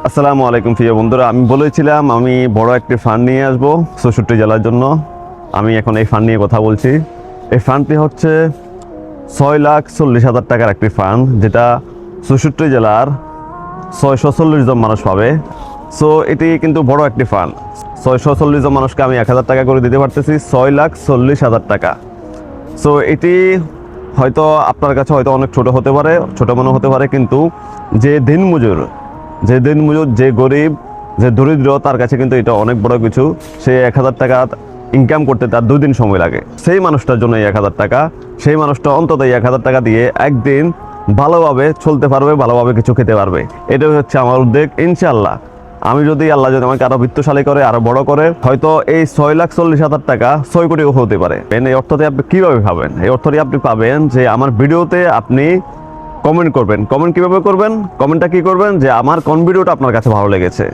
আসসালামু আলাইকুম প্রিয় বন্ধুরা, আমি বলেছিলাম আমি বড় একটি ফান্ড নিয়ে আসব ৬৪ জেলার জন্য। আমি এখন এই ফান্ড নিয়ে কথা বলছি। এই ফান্ডটি হচ্ছে ৬,৪০,০০০ টাকার একটি ফান্ড, যেটা ৬৪ জেলার ৬৪০ জন মানুষ পাবে। সো এটি কিন্তু বড় একটি ফান্ড। ৬৪০ জন মানুষকে আমি ১,০০০ টাকা করে দিতে পারতেছি, ৬,৪০,০০০ টাকা। সো এটি হয়তো আপনার কাছে হয়তো অনেক ছোট হতে পারে, ছোট মনে হতে পারে, কিন্তু যে দিনমজুর, যে গরিব, যে দরিদ্র, তার কাছে কিন্তু এটা অনেক বড় কিছু। সে ১,০০০ টাকা ইনকাম করতে তার 2 দিন সময় লাগে। সেই মানুষটার জন্য এই ১,০০০ টাকা, সেই মানুষটা অন্তত এই ১,০০০ টাকা দিয়ে একদিন ভালোভাবে চলতে পারবে, ভালোভাবে কিছু খেতে পারবে। এটাই হচ্ছে আমার উদ্যোগ। ইনশাআল্লাহ আমি যদি আল্লাহ যদি আমাকে আরো বিত্তশালী করে, আরো বড় করে, হয়তো এই ৬,৪০,০০০ টাকা ৬ কোটিও হতে পারে। এই অর্থটি আপনি কিভাবে পাবেন? এই অর্থটি আপনি পাবেন যে আমার ভিডিওতে আপনি কমেন্ট করবেন। কমেন্ট কিভাবে করবেন? কমেন্টটা কি করবেন যে আমার কোন ভিডিওটা আপনার কাছে ভালো লেগেছে,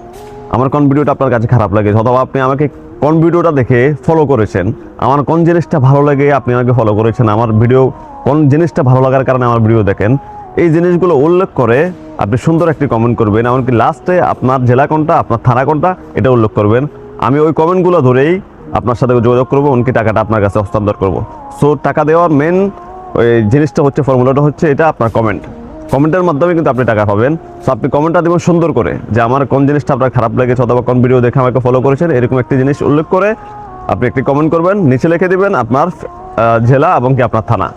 আমার কোন ভিডিওটা আপনার কাছে খারাপ লেগেছে, অথবা আপনি আমাকে কোন ভিডিওটা দেখে ফলো করেছেন, আমার কোন জিনিসটা ভালো লাগে আপনি আমাকে ফলো করেছেন, আমার ভিডিও কোন জিনিসটা ভালো লাগার কারণে আমার ভিডিও দেখেন। এই জিনিসগুলো উল্লেখ করে আপনি সুন্দর একটি কমেন্ট করবেন। এমনকি লাস্টে আপনার জেলা কোনটা, আপনার থানা কোনটা, এটা উল্লেখ করবেন। আমি ওই কমেন্টগুলো ধরেই আপনার সাথে যোগাযোগ করবো, এমনকি টাকাটা আপনার কাছে হস্তান্তর করবো। সো টাকা দেওয়ার মেন ওই জিনিসটা হচ্ছে, ফর্মুলাটা হচ্ছে এটা, আপনার কমেন্টের মাধ্যমে কিন্তু আপনি টাকা পাবেন। সো আপনি কমেন্টটা দেবেন সুন্দর করে যে আমার কোন জিনিসটা আপনার খারাপ লেগেছে, অথবা কোন ভিডিও দেখে আমাকে ফলো করেছেন, এরকম একটি জিনিস উল্লেখ করে আপনি একটি কমেন্ট করবেন। নিচে লিখে দিবেন আপনার জেলা এবং কি আপনার থানা।